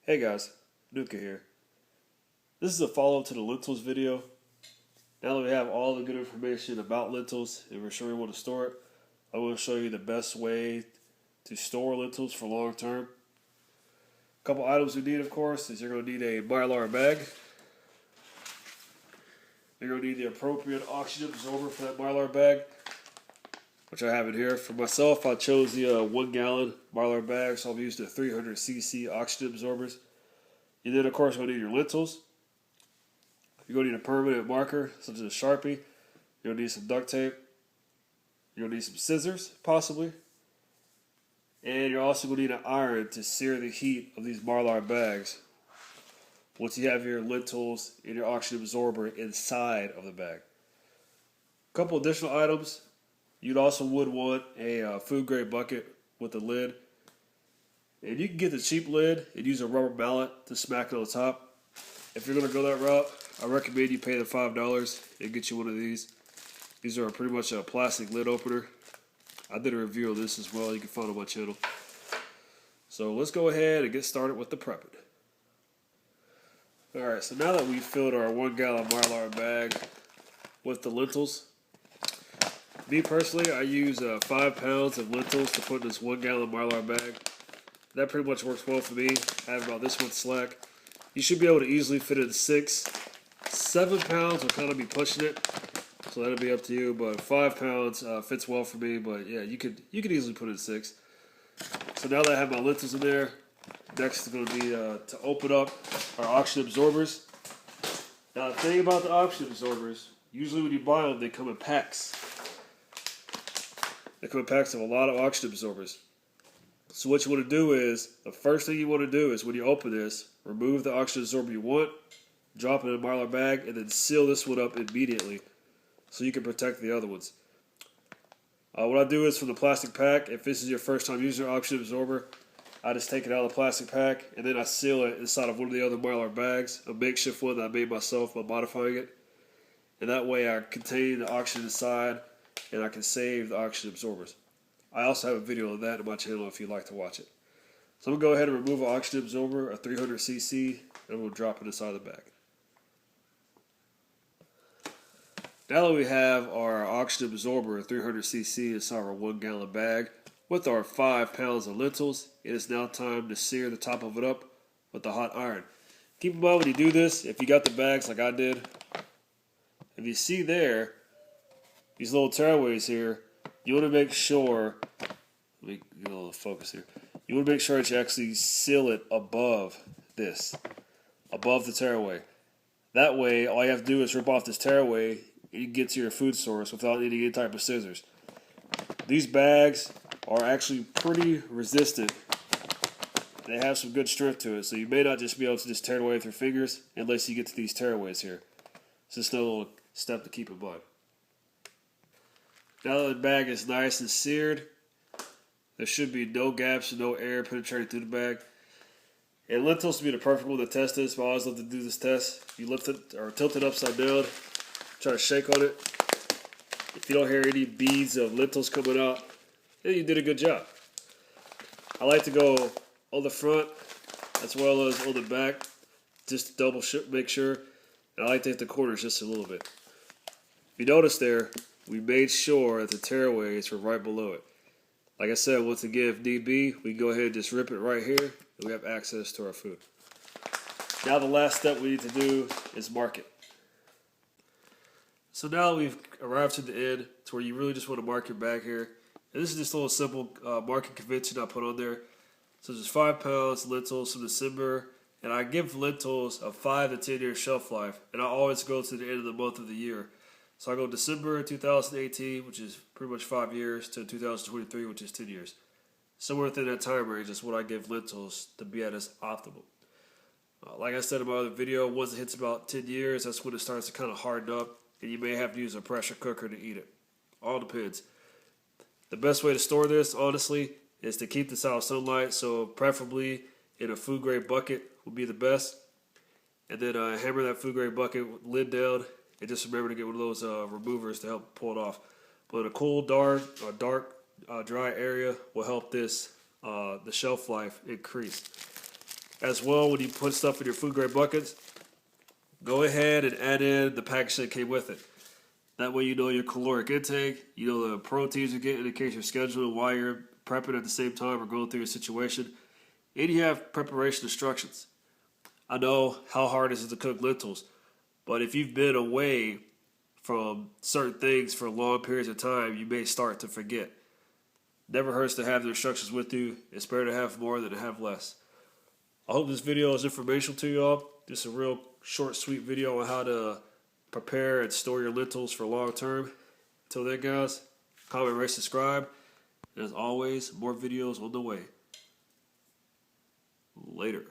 Hey guys, Nuka here. This is a follow-up to the lentils video. Now that we have all the good information about lentils and we're sure we want to store it, I will show you the best way to store lentils for long term. A couple items we need, of course, is you're going to need a Mylar bag. You're going to need the appropriate oxygen absorber for that Mylar bag, which I have in here. For myself, I chose the 1 gallon Mylar bag, so I've used the 300cc oxygen absorbers. You then, of course, going to need your lentils. You're going to need a permanent marker, such as a Sharpie. You're going to need some duct tape. You're going to need some scissors, possibly. And you're also going to need an iron to sear the heat of these Mylar bags once you have your lentils and your oxygen absorber inside of the bag. A couple additional items. You'd also would want a food grade bucket with a lid. And you can get the cheap lid and use a rubber mallet to smack it on the top. If you're going to go that route, I recommend you pay the $5 and get you one of these. These are pretty much a plastic lid opener. I did a review of this as well. You can find on my channel. So let's go ahead and get started with the prepping. Alright, so now that we've filled our 1 gallon Mylar bag with the lentils, me personally, I use 5 pounds of lentils to put in this 1 gallon Mylar bag. That pretty much works well for me. I have about this much slack. You should be able to easily fit in 6. 7 pounds will kind of be pushing it, so that'll be up to you. But 5 pounds fits well for me. But yeah, you could easily put in 6. So now that I have my lentils in there, next is going to be to open up our oxygen absorbers. Now the thing about the oxygen absorbers, usually when you buy them, they come in packs. They come in packs of a lot of oxygen absorbers. So what you want to do is, the first thing you want to do is when you open this, remove the oxygen absorber you want, drop it in a Mylar bag, and then seal this one up immediately so you can protect the other ones. What I do is from the plastic pack, if this is your first time using your oxygen absorber, I just take it out of the plastic pack and then I seal it inside of one of the other Mylar bags, a makeshift one that I made myself by modifying it. And that way I contain the oxygen inside and I can save the oxygen absorbers. I also have a video of that on my channel if you'd like to watch it. So I'm going to go ahead and remove an oxygen absorber, a 300cc, and we'll drop it inside the bag. Now that we have our oxygen absorber, 300cc, inside our 1 gallon bag, with our 5 pounds of lentils, it is now time to sear the top of it up with the hot iron. Keep in mind when you do this, if you got the bags like I did, if you see there, these little tearaways here, you want to make sure, let me get a little focus here. You want to make sure that you actually seal it above this, above the tearaway. That way, all you have to do is rip off this tearaway and you can get to your food source without needing any type of scissors. These bags are actually pretty resistant. They have some good strength to it, so you may not just be able to just tear it away with your fingers unless you get to these tearaways here. So it's a little step to keep in mind. Now that the bag is nice and seared, there should be no gaps and no air penetrating through the bag. And lentils to be the perfect one to test this, but I always love to do this test. You lift it or tilt it upside down, try to shake on it. If you don't hear any beads of lentils coming out, then you did a good job. I like to go on the front as well as on the back, just to make sure. And I like to hit the corners just a little bit. If you notice there, we made sure that the tearaways were right below it. Like I said, once again, if need be, we can go ahead and just rip it right here, and we have access to our food. Now the last step we need to do is mark it. So now we've arrived to the end to where you really just want to mark your bag here. And this is just a little simple marking convention I put on there. So there's 5 pounds lentils from December, and I give lentils a 5 to 10 year shelf life, and I always go to the end of the month of the year. So I go December 2018, which is pretty much 5 years, to 2023, which is 10 years. Somewhere within that time range is what I give lentils to be at its optimal. Like I said in my other video, once it hits about 10 years, that's when it starts to kind of harden up, and you may have to use a pressure cooker to eat it. All depends. The best way to store this, honestly, is to keep this out of sunlight, so preferably in a food grade bucket would be the best. And then hammer that food grade bucket lid down. And just remember to get one of those removers to help pull it off. But a cool, dark, dry area will help this the shelf life increase. As well, when you put stuff in your food grade buckets, go ahead and add in the package that came with it. That way you know your caloric intake, you know the proteins you're getting in case you're scheduling while you're prepping at the same time or going through your situation. And you have preparation instructions. I know how hard it is to cook lentils, but if you've been away from certain things for long periods of time, you may start to forget. Never hurts to have the instructions with you. It's better to have more than to have less. I hope this video is informational to y'all. Just a real short, sweet video on how to prepare and store your lentils for long term. Until then, guys, comment, rate, subscribe. And as always, more videos on the way. Later.